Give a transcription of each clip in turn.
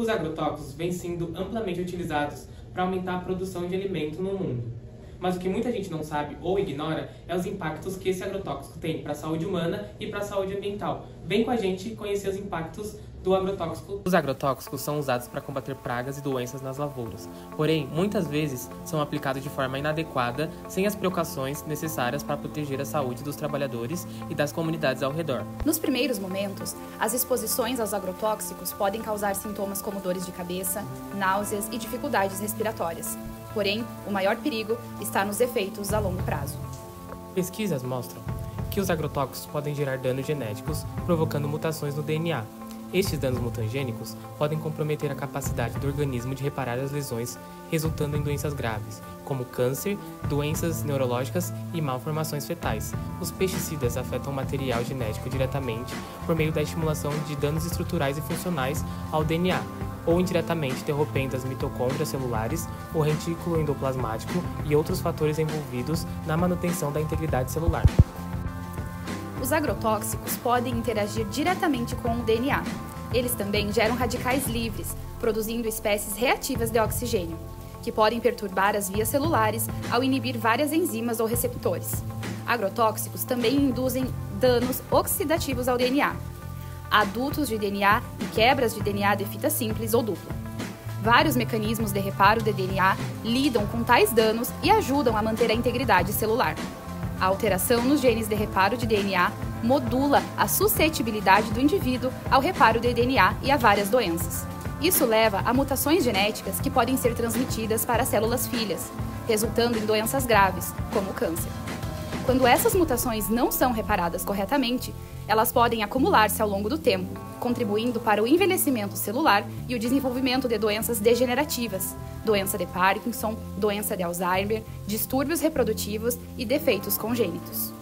Os agrotóxicos vêm sendo amplamente utilizados para aumentar a produção de alimento no mundo. Mas o que muita gente não sabe ou ignora é os impactos que esse agrotóxico tem para a saúde humana e para a saúde ambiental. Vem com a gente conhecer os impactos do agrotóxico. Os agrotóxicos são usados para combater pragas e doenças nas lavouras. Porém, muitas vezes são aplicados de forma inadequada, sem as precauções necessárias para proteger a saúde dos trabalhadores e das comunidades ao redor. Nos primeiros momentos, as exposições aos agrotóxicos podem causar sintomas como dores de cabeça, náuseas e dificuldades respiratórias. Porém, o maior perigo está nos efeitos a longo prazo. Pesquisas mostram que os agrotóxicos podem gerar danos genéticos, provocando mutações no DNA. Estes danos mutagênicos podem comprometer a capacidade do organismo de reparar as lesões, resultando em doenças graves, como câncer, doenças neurológicas e malformações fetais. Os pesticidas afetam o material genético diretamente por meio da estimulação de danos estruturais e funcionais ao DNA, ou indiretamente interrompendo as mitocôndrias celulares, o retículo endoplasmático e outros fatores envolvidos na manutenção da integridade celular. Os agrotóxicos podem interagir diretamente com o DNA. Eles também geram radicais livres, produzindo espécies reativas de oxigênio, que podem perturbar as vias celulares ao inibir várias enzimas ou receptores. Agrotóxicos também induzem danos oxidativos ao DNA, adutos de DNA e quebras de DNA de fita simples ou dupla. Vários mecanismos de reparo de DNA lidam com tais danos e ajudam a manter a integridade celular. A alteração nos genes de reparo de DNA modula a suscetibilidade do indivíduo ao reparo de DNA e a várias doenças. Isso leva a mutações genéticas que podem ser transmitidas para células filhas, resultando em doenças graves, como o câncer. Quando essas mutações não são reparadas corretamente, elas podem acumular-se ao longo do tempo, contribuindo para o envelhecimento celular e o desenvolvimento de doenças degenerativas, doença de Parkinson, doença de Alzheimer, distúrbios reprodutivos e defeitos congênitos.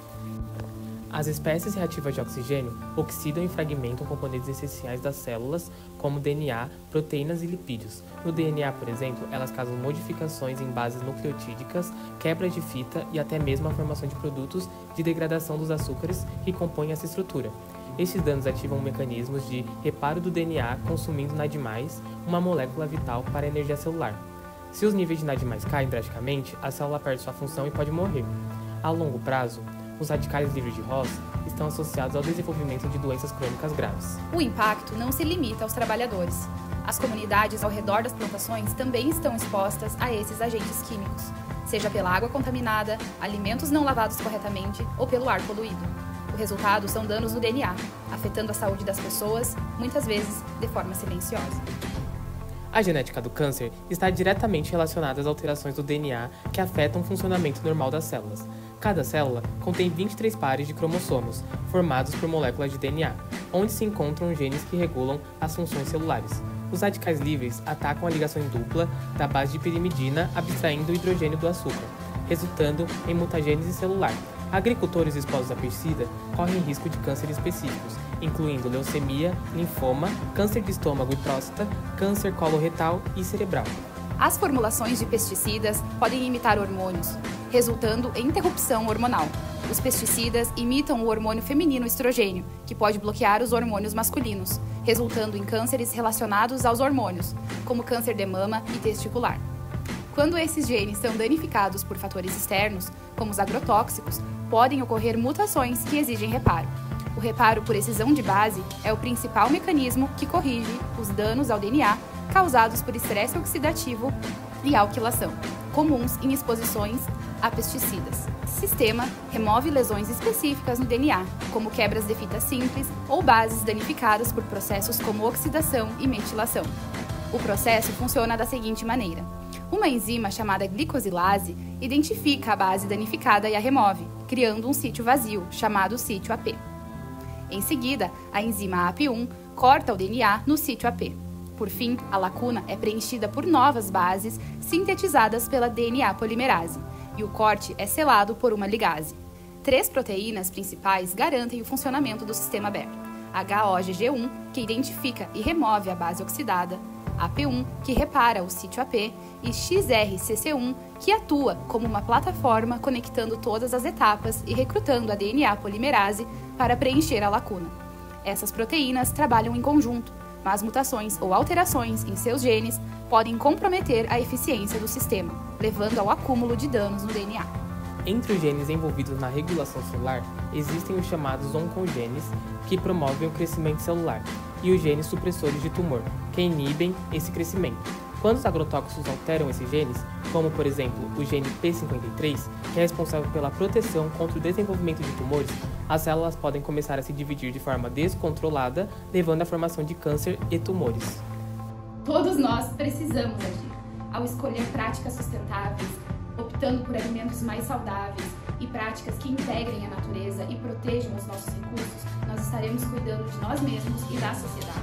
As espécies reativas de oxigênio oxidam e fragmentam componentes essenciais das células, como DNA, proteínas e lipídios. No DNA, por exemplo, elas causam modificações em bases nucleotídicas, quebra de fita e até mesmo a formação de produtos de degradação dos açúcares que compõem essa estrutura. Estes danos ativam mecanismos de reparo do DNA, consumindo NAD+, uma molécula vital para a energia celular. Se os níveis de NAD+ caem drasticamente, a célula perde sua função e pode morrer. A longo prazo, os radicais livres de Ross estão associados ao desenvolvimento de doenças crônicas graves. O impacto não se limita aos trabalhadores. As comunidades ao redor das plantações também estão expostas a esses agentes químicos, seja pela água contaminada, alimentos não lavados corretamente ou pelo ar poluído. O resultado são danos no DNA, afetando a saúde das pessoas, muitas vezes de forma silenciosa. A genética do câncer está diretamente relacionada às alterações do DNA que afetam o funcionamento normal das células. Cada célula contém 23 pares de cromossomos, formados por moléculas de DNA, onde se encontram genes que regulam as funções celulares. Os radicais livres atacam a ligação dupla da base de pirimidina, abstraindo o hidrogênio do açúcar, resultando em mutagênese celular. Agricultores expostos a pesticida correm risco de cânceres específicos, incluindo leucemia, linfoma, câncer de estômago e próstata, câncer coloretal e cerebral. As formulações de pesticidas podem imitar hormônios, resultando em interrupção hormonal. Os pesticidas imitam o hormônio feminino estrogênio, que pode bloquear os hormônios masculinos, resultando em cânceres relacionados aos hormônios, como câncer de mama e testicular. Quando esses genes são danificados por fatores externos, como os agrotóxicos, podem ocorrer mutações que exigem reparo. O reparo por excisão de base é o principal mecanismo que corrige os danos ao DNA causados por estresse oxidativo e alquilação, comuns em exposições a pesticidas. Esse sistema remove lesões específicas no DNA, como quebras de fita simples ou bases danificadas por processos como oxidação e metilação. O processo funciona da seguinte maneira: uma enzima chamada glicosilase identifica a base danificada e a remove, criando um sítio vazio, chamado sítio AP. Em seguida, a enzima AP1 corta o DNA no sítio AP. Por fim, a lacuna é preenchida por novas bases sintetizadas pela DNA polimerase, e o corte é selado por uma ligase. 3 proteínas principais garantem o funcionamento do sistema aberto: HOGG1, que identifica e remove a base oxidada, AP1, que repara o sítio AP, e XRCC1, que atua como uma plataforma conectando todas as etapas e recrutando a DNA polimerase para preencher a lacuna. Essas proteínas trabalham em conjunto, mas mutações ou alterações em seus genes podem comprometer a eficiência do sistema, levando ao acúmulo de danos no DNA. Entre os genes envolvidos na regulação celular, existem os chamados oncogenes, que promovem o crescimento celular, e os genes supressores de tumor, que inibem esse crescimento. Quando os agrotóxicos alteram esses genes, como por exemplo o gene P53, que é responsável pela proteção contra o desenvolvimento de tumores, as células podem começar a se dividir de forma descontrolada, levando à formação de câncer e tumores. Todos nós precisamos agir. Ao escolher práticas sustentáveis, optando por alimentos mais saudáveis e práticas que integrem a natureza e protejam os nossos recursos, nós estaremos cuidando de nós mesmos e da sociedade.